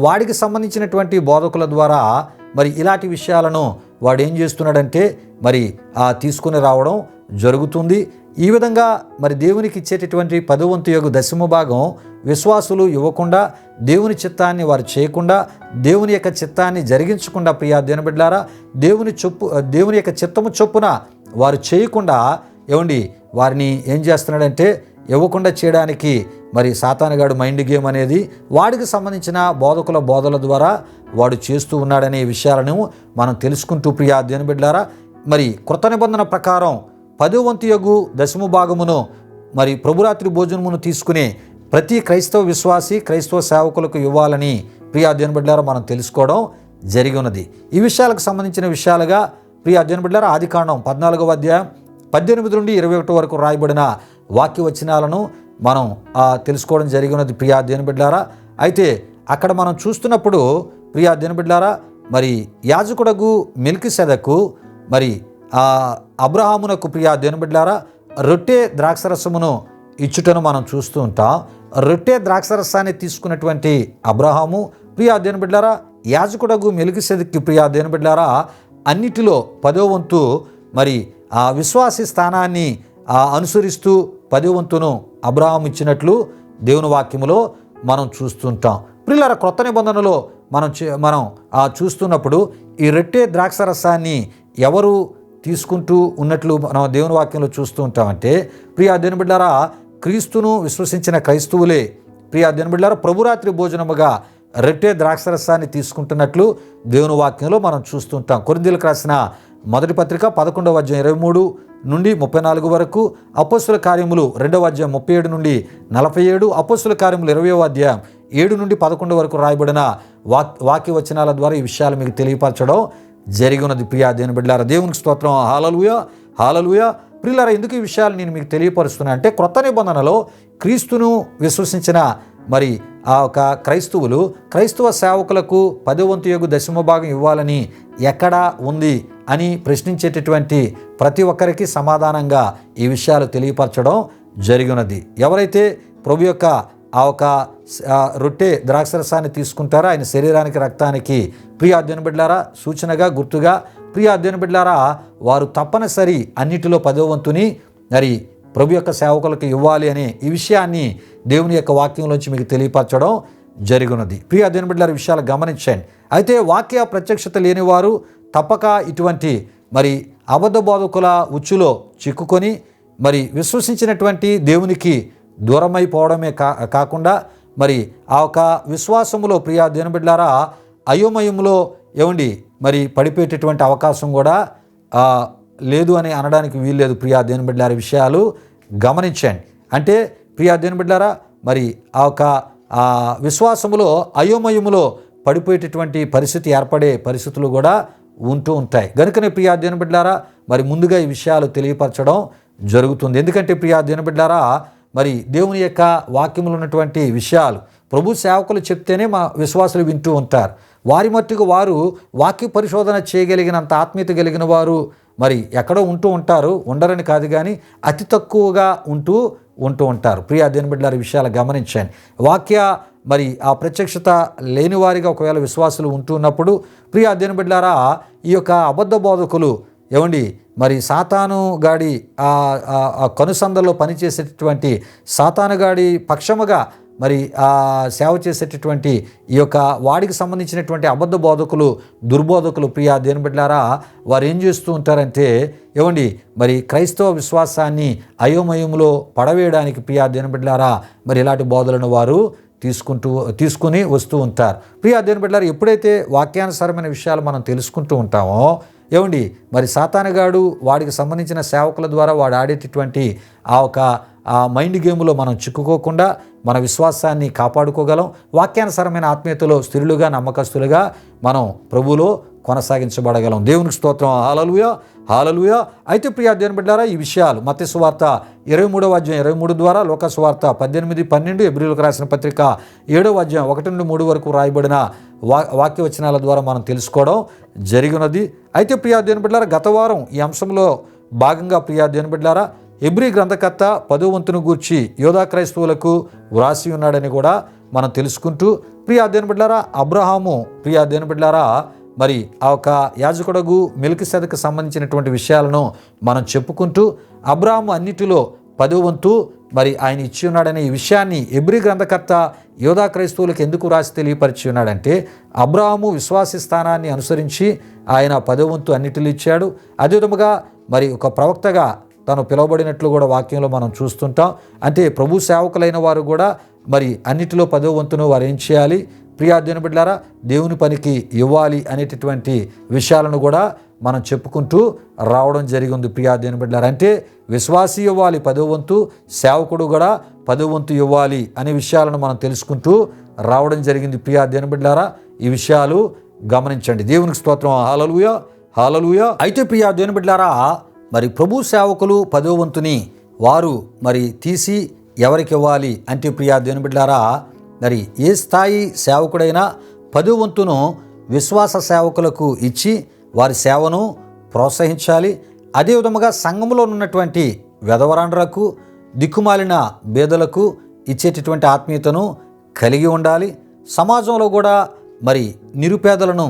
వాడికి సంబంధించినటువంటి బోధకుల ద్వారా మరి ఇలాంటి విషయాలను వాడు ఏం చేస్తున్నాడంటే మరి తీసుకుని రావడం జరుగుతుంది. ఈ విధంగా మరి దేవునికి ఇచ్చేటటువంటి 10వ వంతు యగు దశమ భాగం విశ్వాసులు ఇవ్వకుండా, దేవుని చిత్తాన్ని వారు చేయకుండా, దేవుని యొక్క చిత్తాన్ని జరిగించకుండా, ప్రియా దేవుని బిడ్డలారా, దేవుని యొక్క చిత్తము చొప్పున వారు చేయకుండా వారిని ఏం చేస్తున్నాడంటే ఇవ్వకుండా చేయడానికి మరి సాతానుగాడు మైండ్ గేమ్ అనేది వాడికి సంబంధించిన బోధకుల బోధల ద్వారా వాడు చేస్తూ ఉన్నాడనే విషయాలను మనం తెలుసుకుంటూ, ప్రియా దేవుని బిడ్డలారా, మరి కృత నిబంధన ప్రకారం 10వ వంతు యగు దశమ భాగమును మరి ప్రభురాత్రి భోజనమును తీసుకునే ప్రతి క్రైస్తవ విశ్వాసి, క్రైస్తవ సేవకులకు ఇవ్వాలని ప్రియా దేవుని బిడ్డలారా మనం తెలుసుకోవడం జరిగి ఉన్నది. ఈ విషయాలకు సంబంధించిన విషయాలుగా ప్రియా దేవుని బిడ్డలారా ఆదికాండం 14వ అధ్యాయం 18 నుండి 21 వరకు రాయబడిన వాక్య వచనాలను మనం తెలుసుకోవడం జరిగి ఉన్నది ప్రియా దేవుని బిడ్డలారా. అయితే అక్కడ మనం చూస్తున్నప్పుడు ప్రియా దేవుని బిడ్డలారా, మరి యాజకుడగు మెల్కీసెదెకు మరి అబ్రహామునకు ప్రియా దేవుని బిడ్డలారా రొట్టె ద్రాక్షరసమును ఇచ్చుటను మనం చూస్తూ ఉంటాం. రొట్టె ద్రాక్షరసాన్ని తీసుకున్నటువంటి అబ్రహాము ప్రియా దేవుని బిడ్డలారా యాజకుడగు మెల్కీసెదెకు ప్రియా దేవుని బిడ్డలారా అన్నిటిలో 10వ వంతు మరి ఆ విశ్వాసి స్థానాన్ని అనుసరిస్తూ 10వ వంతును అబ్రహాము ఇచ్చినట్లు దేవుని వాక్యములో మనం చూస్తుంటాం. ప్రియులారా, క్రొత్త నిబంధనలో మనం చూస్తున్నప్పుడు ఈ రొట్టె ద్రాక్షరసాన్ని ఎవరు తీసుకుంటూ ఉన్నట్లు మనం దేవుని వాక్యంలో చూస్తూ ఉంటామంటే ప్రియా దేవుని బిడ్డలారా క్రీస్తును విశ్వసించిన క్రైస్తవులే ప్రియా దేవుని బిడ్డలారా ప్రభురాత్రి భోజనముగా రొట్టె ద్రాక్షరసాన్ని తీసుకుంటున్నట్లు దేవుని వాక్యంలో మనం చూస్తుంటాం. కొరింథీయులకు రాసిన మొదటి పత్రిక 11వ అధ్యాయం 23 నుండి 34 వరకు, అపోస్తుల కార్యములు 2వ అధ్యాయం 37 నుండి 47, అపోస్తుల కార్యములు 20వ అధ్యాయం 7 నుండి 11 వరకు రాయబడిన వాక్య వచనాల ద్వారా ఈ విషయాలు మీకు తెలియపరచడం జరిగి ఉన్నది. ప్రియా దేవుని బిడ్డలారా, దేవునికి స్తోత్రం. హల్లెలూయా, హల్లెలూయా. ప్రియులారా, ఎందుకు ఈ విషయాలు నేను మీకు తెలియపరుస్తున్నా అంటే క్రొత్త నిబంధనలో క్రీస్తును విశ్వసించిన మరి ఆ ఒక క్రైస్తవ సేవకులకు 10వ వంతు యగు దశమ భాగం ఇవ్వాలని ఎక్కడా ఉంది అని ప్రశ్నించేటటువంటి ప్రతి ఒక్కరికి సమాధానంగా ఈ విషయాలు తెలియపరచడం జరిగినది. ఎవరైతే ప్రభు యొక్క ఆ ఒక రొట్టె ద్రాక్షరసాన్ని తీసుకుంటారో ఆయన శరీరానికి, రక్తానికి ప్రియా దేవుని బిడ్డలారా సూచనగా, గుర్తుగా ప్రియా దేవుని బిడ్డలారా వారు తప్పనిసరి అన్నిటిలో 10వ వంతుని మరి ప్రభు యొక్క సేవకులకు ఇవ్వాలి అనే ఈ విషయాన్ని దేవుని యొక్క వాక్యంలోంచి మీకు తెలియపరచడం జరిగినది. ప్రియా దేవుని బిడ్డలారా విషయాలు గమనించండి. అయితే వాక్య ప్రత్యక్షత లేనివారు తప్పక ఇటువంటి మరి అబద్ధ బోధకుల ఉచ్చులో చిక్కుకొని మరి విశ్వసించినటువంటి దేవునికి దూరమైపోవడమే కాకుండా మరి ఆ ఒక విశ్వాసములో ప్రియా దేవుని బిడ్డలారా అయోమయంలో మరి పడిపోయేటటువంటి అవకాశం కూడా లేదు అని అనడానికి వీల్లేదు. ప్రియా దేవుని బిడ్డలారా విషయాలు గమనించండి. అంటే ప్రియా దేవుని బిడ్డలారా మరి ఆ ఒక విశ్వాసములో అయోమయములో పడిపోయేటటువంటి పరిస్థితి ఏర్పడే పరిస్థితులు కూడా ఉంటూ ఉంటాయి. గనుకనే ప్రియా దేవుని బిడ్డలారా మరి ముందుగా ఈ విషయాలు తెలియపరచడం జరుగుతుంది. ఎందుకంటే ప్రియా దేవుని బిడ్డలారా మరి దేవుని యొక్క వాక్యములు ఉన్నటువంటి విషయాలు ప్రభు సేవకులు చెప్తేనే మా విశ్వాసులు వింటూ ఉంటారు. వారి మట్టుకు వారు వాక్య పరిశోధన చేయగలిగినంత ఆత్మీయత కలిగిన వారు మరి ఎక్కడో ఉంటూ ఉంటారు, ఉండరని కాదు కానీ అతి తక్కువగా ఉంటూ ఉంటారు. ప్రియా దేవుని బిడ్డలారా విషయాలు గమనించండి. వాక్య మరి ఆ ప్రత్యక్షత లేని వారిగా ఒకవేళ విశ్వాసులు ఉంటున్నప్పుడు ప్రియా దేవుని బిడ్డలారా ఈ యొక్క అబద్ధ బోధకులు మరి సాతానుగాడి కనుసందల్లో పనిచేసేటటువంటి సాతానుగాడి పక్షముగా మరి ఆ సేవ చేసేటటువంటి ఈ యొక్క వాడికి సంబంధించినటువంటి అబద్ధ బోధకులు, దుర్బోధకులు ప్రియా దేవుని బిడ్డలారా, వారు ఏం చేస్తూ ఉంటారంటే ఏమండి మరి క్రైస్తవ విశ్వాసాన్ని పడవేయడానికి ప్రియా దేవుని బిడ్డలారా మరి ఇలాంటి బోధలను వారు తీసుకుని వస్తూ ఉంటారు. ప్రియా దేవుని బిడ్డలారా, ఎప్పుడైతే వాక్యానుసారమైన విషయాలు మనం తెలుసుకుంటూ ఉంటామో ఏమండి మరి సాతానుగాడు వాడికి సంబంధించిన సేవకుల ద్వారా వాడు ఆడేటటువంటి ఆ మైండ్ గేమ్లో మనం చిక్కుకోకుండా మన విశ్వాసాన్ని కాపాడుకోగలం. వాక్యానుసారమైన ఆత్మీయతలో స్థిరులుగా, నమ్మకస్తులుగా మనం ప్రభువులో కొనసాగించబడగలం. దేవునికి స్తోత్రం. హల్లెలూయా, హల్లెలూయా. అయితే ప్రియా దేవుని బిడ్డలారా, ఈ విషయాలు మత్తయి సువార్త 23:23 ద్వారా, లూకా సువార్త 18:12, హెబ్రీయులకు రాసిన పత్రిక 7:1-3 వరకు రాయబడిన వాక్యవచనాల ద్వారా మనం తెలుసుకోవడం జరిగినది. అయితే ప్రియా దేవుని బిడ్డలారా, గత వారం ఈ అంశంలో భాగంగా ప్రియా దేవుని బిడ్డలారా హెబ్రీ గ్రంథకర్త 10వ వంతును గూర్చి యోధా క్రైస్తవులకు వ్రాసి ఉన్నాడని కూడా మనం తెలుసుకుంటూ ప్రియా దేవుని బిడ్డలారా, అబ్రహాము ప్రియా దేవుని బిడ్డలారా మరి ఆ ఒక యాజకుడగు మెల్కీసెదెకుకు సంబంధించినటువంటి విషయాలను మనం చెప్పుకుంటూ అబ్రహాము అన్నిటిలో 10వ వంతు మరి ఆయన ఇచ్చి ఉన్నాడనే ఈ విషయాన్ని హెబ్రీ గ్రంథకర్త యోధా క్రైస్తవులకు ఎందుకు రాసి తెలియపరిచి ఉన్నాడంటే అబ్రహాము విశ్వాస స్థానాన్ని అనుసరించి ఆయన 10వ వంతు అన్నిటిలో ఇచ్చాడు. అదేవిధముగా మరి ఒక ప్రవక్తగా తను పిలువబడినట్లు కూడా వాక్యంలో మనం చూస్తుంటాం. అంటే ప్రభు సేవకులైన వారు కూడా మరి అన్నిటిలో 10వ వంతును వారు ఏం చేయాలి? ప్రియా దేవుని బిడ్డలారా, దేవుని పనికి ఇవ్వాలి అనేటటువంటి విషయాలను కూడా మనం చెప్పుకుంటూ రావడం జరిగింది. ప్రియా దేవుని బిడ్డలారా, అంటే విశ్వాసి ఇవ్వాలి 10వ వంతు, సేవకుడు కూడా 10వ వంతు ఇవ్వాలి అనే విషయాలను మనం తెలుసుకుంటూ రావడం జరిగింది. ప్రియా దేవుని బిడ్డలారా, ఈ విషయాలు గమనించండి. దేవునికి స్తోత్రం. హల్లెలూయా, హల్లెలూయా. అయితే ప్రియా దేవుని బిడ్డలారా, మరి ప్రభు సేవకులు 10వ వంతుని వారు మరి తీసి ఎవరికి ఇవ్వాలి అంటే ప్రియా దేవుని బిడ్డలారా, మరి ఏ స్థాయి సేవకుడైనా 10వ వంతును విశ్వాస సేవకులకు ఇచ్చి వారి సేవను ప్రోత్సహించాలి. అదేవిధముగా సంఘంలో ఉన్నటువంటి వెధవరాండ్రకు, దిక్కుమాలిన బేదలకు ఇచ్చేటటువంటి ఆత్మీయతను కలిగి ఉండాలి. సమాజంలో కూడా మరి నిరుపేదలను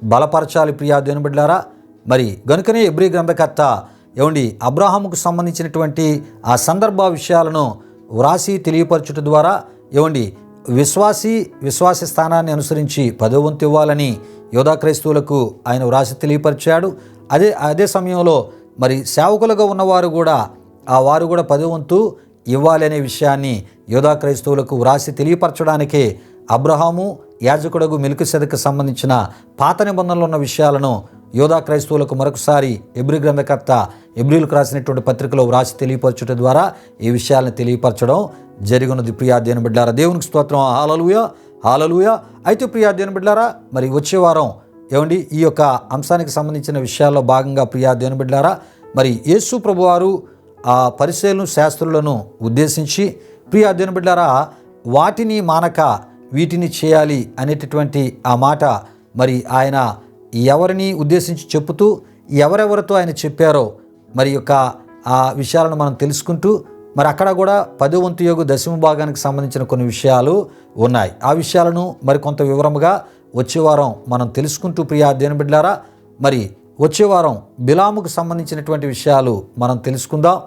బలపరచాలి. ప్రియా దేవుని బిడ్డలారా, మరి గనుకనే హెబ్రీ గ్రంథకర్త అబ్రహాముకు సంబంధించినటువంటి ఆ సందర్భ విషయాలను వ్రాసి తెలియపరచుట ద్వారా విశ్వాస స్థానాన్ని అనుసరించి 10వ వంతు ఇవ్వాలని యోధా క్రైస్తవులకు ఆయన వ్రాసి తెలియపరిచాడు. అదే సమయంలో మరి సేవకులుగా ఉన్నవారు కూడా వారు కూడా 10వ వంతు ఇవ్వాలి అనే విషయాన్ని యోధా క్రైస్తవులకు వ్రాసి తెలియపరచడానికే అబ్రహాము యాజకుడగు మెల్కీసెదెకుకు సంబంధించిన పాత నిబంధనలో ఉన్న విషయాలను యోధా క్రైస్తవులకు మరొకసారి హెబ్రీ గ్రంథకర్త హెబ్రీయులకు రాసినటువంటి పత్రికలో వ్రాసి తెలియపరచుట ద్వారా ఈ విషయాలను తెలియపరచడం జరిగినది. ప్రియా దేవుని బిడ్డలారా, దేవునికి స్తోత్రం. హల్లెలూయా, హల్లెలూయా. అయితే ప్రియా దేవుని బిడ్డలారా, మరి వచ్చే వారం ఈ యొక్క అంశానికి సంబంధించిన విషయాల్లో భాగంగా ప్రియా దేవుని బిడ్డలారా, మరి యేసు ప్రభువారు ఆ పరిసయ్యులను, శాస్త్రులను ఉద్దేశించి ప్రియా దేవుని బిడ్డలారా వాటిని మానక వీటిని చేయాలి అనేటటువంటి ఆ మాట మరి ఆయన ఎవరిని ఉద్దేశించి చెప్పుతూ ఎవరెవరితో ఆయన చెప్పారో మరి యొక్క ఆ విషయాలను మనం తెలుసుకుంటూ మరి అక్కడ కూడా 10వ వంతు యోగు దశమ భాగానికి సంబంధించిన కొన్ని విషయాలు ఉన్నాయి. ఆ విషయాలను మరి కొంత వివరముగా వచ్చే వారం మనం తెలుసుకుంటూ ప్రియా దేవుని బిడ్డలారా, మరి వచ్చే వారం బిలాముకు సంబంధించినటువంటి విషయాలు మనం తెలుసుకుందాం.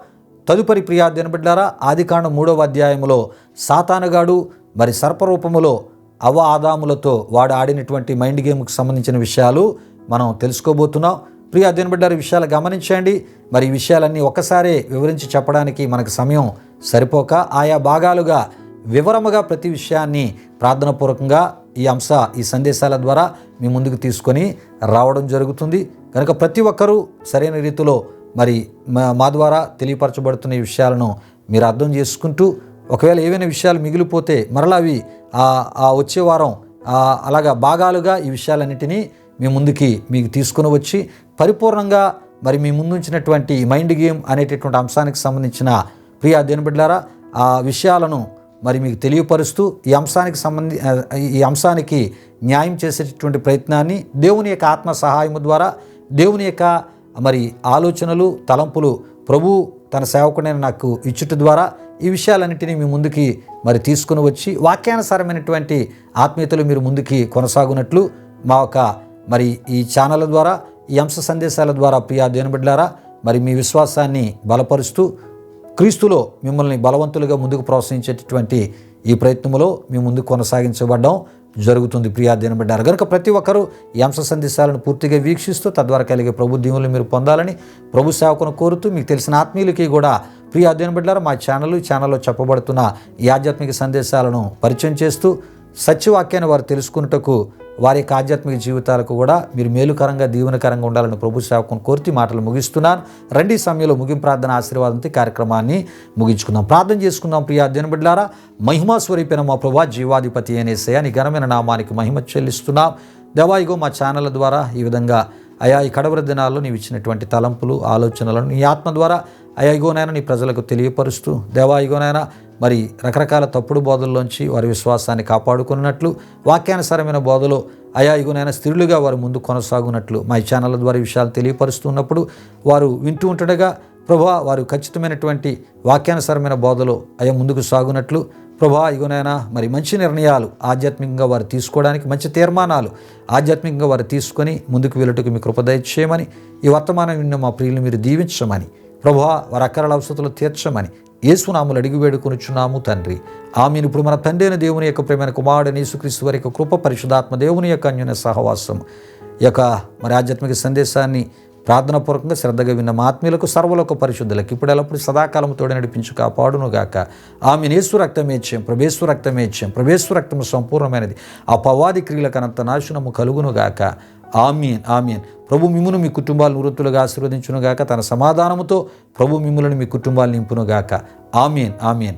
తదుపరి ప్రియా దేవుని బిడ్డలారా, ఆదికాండం 3వ అధ్యాయంలో సాతానుగాడు మరి సర్పరూపములో అవ్వ ఆదాములతో వాడు ఆడినటువంటి మైండ్ గేమ్కి సంబంధించిన విషయాలు మనం తెలుసుకోబోతున్నాం. ప్రియా దేవుని బిడ్డలారా, ఈ విషయాలు గమనించండి. మరి ఈ విషయాలన్నీ ఒక్కసారే వివరించి చెప్పడానికి మనకు సమయం సరిపోక ఆయా భాగాలుగా వివరముగా ప్రతి విషయాన్ని ప్రార్థనాపూర్వకంగా ఈ సందేశాల ద్వారా మీ ముందుకు తీసుకొని రావడం జరుగుతుంది. కనుక ప్రతి ఒక్కరూ సరైన రీతిలో మరి మా ద్వారా తెలియపరచబడుతున్న ఈ విషయాలను మీరు అర్థం చేసుకుంటూ ఒకవేళ ఏవైనా విషయాలు మిగిలిపోతే మరలా అవి వచ్చే వారం అలాగా భాగాలుగా ఈ విషయాలన్నిటినీ మీ ముందుకి మీకు తీసుకుని వచ్చి పరిపూర్ణంగా మరి మీ ముందుంచినటువంటి మైండ్ గేమ్ అనేటటువంటి అంశానికి సంబంధించిన ప్రియా దేవుని బిడ్డలారా ఆ విషయాలను మరి మీకు తెలియపరుస్తూ ఈ అంశానికి న్యాయం చేసేటటువంటి ప్రయత్నాన్ని దేవుని యొక్క ఆత్మ సహాయము ద్వారా దేవుని యొక్క మరి ఆలోచనలు తలంపులు ప్రభు తన సేవకుడైన నాకు ఇచ్చుట ద్వారా ఈ విషయాలన్నింటినీ మీ ముందుకి మరి తీసుకుని వచ్చి వాక్యానుసారమైనటువంటి ఆత్మీయతలు మీరు ముందుకి కొనసాగునట్లు మా యొక్క మరి ఈ ఛానల్ ద్వారా ఈ అంశ సందేశాల ద్వారా ప్రియా దేవుని బిడ్డలారా మరి మీ విశ్వాసాన్ని బలపరుస్తూ క్రీస్తులో మిమ్మల్ని బలవంతులుగా ముందుకు ప్రోత్సహించేటటువంటి ఈ ప్రయత్నంలో మీ ముందు కొనసాగించబడడం జరుగుతుంది. ప్రియా దేవుని బిడ్డలారా, కనుక ప్రతి ఒక్కరూ ఈ అంశ సందేశాలను పూర్తిగా వీక్షిస్తూ తద్వారా కలిగే ప్రభు దీవులు మీరు పొందాలని ప్రభు సేవకును కోరుతూ, మీకు తెలిసిన ఆత్మీయులకి కూడా ప్రియా దేవుని బిడ్డలారా, మా ఛానల్లో చెప్పబడుతున్న ఈ ఆధ్యాత్మిక సందేశాలను పరిచయం చేస్తూ సత్యవాక్యాన్ని వారు తెలుసుకున్నటకు, వారి యొక్క ఆధ్యాత్మిక జీవితాలకు కూడా మీరు మేలుకరంగా దీవెనకరంగా ఉండాలని ప్రభు సేవకుని కోరుతూ మాటలు ముగిస్తున్నాను. రండి, సమయంలో ముగింపు ప్రార్థన ఆశీర్వాదంతో కార్యక్రమాన్ని ముగించుకుందాం. ప్రార్థన చేసుకుందాం. ప్రియా దేవుని బిడ్డలారా, మహిమా స్వరూపైన మా ప్రభువా, జీవాధిపతి అయిన యేసయ్యా, నీ ఘనమైన నామానికి మహిమ చెల్లిస్తున్నాం. దేవా, ఇగో మా ఛానళ్ళ ద్వారా ఈ విధంగా అయా ఈ కడవరి దినాల్లో నీవు ఇచ్చినటువంటి తలంపులు, ఆలోచనలను నీ ఆత్మ ద్వారా అయా ఇగోనైనా నీ ప్రజలకు తెలియపరుస్తూ, దేవా ఇగోనైనా మరి రకరకాల తప్పుడు బోధల్లోంచి వారి విశ్వాసాన్ని కాపాడుకున్నట్లు, వాక్యానుసారమైన బోధలో అయా ఇగోనైనా స్థిరులుగా వారు ముందు కొనసాగునట్లు మా ఈ ఛానళ్ళ ద్వారా ఈ విషయాలు తెలియపరుస్తున్నప్పుడు వారు వింటూ ఉంటుండగా ప్రభా, వారు ఖచ్చితమైనటువంటి వాక్యానుసారమైన బోధలో అయా ముందుకు సాగునట్లు ప్రభా ఇగోనైనా మరి మంచి నిర్ణయాలు ఆధ్యాత్మికంగా వారు తీసుకోవడానికి, మంచి తీర్మానాలు ఆధ్యాత్మికంగా వారు తీసుకొని ముందుకు వెళ్ళటకు మీ కృప దయచేయమని, ఈ వర్తమానం విన్న మా ప్రియులు మీరు దీవించమని, ప్రభువా వారి అక్కరల అవసరతలు తీర్చమని యేసునామములో అడిగి వేడుకొనుచున్నాము తండ్రి. ఆమెను. ఇప్పుడు మన తండ్రి అయిన దేవుని యొక్క ప్రేమైన కుమారుడైన యేసుక్రీస్తు వారి యొక్క కృప, పరిశుద్ధాత్మ దేవుని యొక్క అన్యోన్య సహవాసం, ఈ యొక్క మరి ఆధ్యాత్మిక సందేశాన్ని ప్రార్థనాపూర్వకంగా శ్రద్ధగా విన్న మా ఆత్మీయులకు, సర్వలోక పరిశుద్ధులకు ఇప్పుడు ఎల్లప్పుడు సదాకాలం తోడు నడిపించు కాపాడునుగాక. ఆమెను. యేసు రక్తమేచ్యం, ప్రభేశ్వ రక్తమేచ్యం, ప్రభేశ్వ రక్తము సంపూర్ణమైనది, ఆ పవాది క్రియలకు అనంత నాశనము కలుగునుగాక. ఆమీన్, ఆమీన్. ప్రభు మిమ్మును మీ కుటుంబాలను వృత్తులుగా ఆశీర్వదించునుగాక. తన సమాధానముతో ప్రభు మిమ్ములను మీ కుటుంబాలు నింపునుగాక. ఆమీన్, ఆమీన్.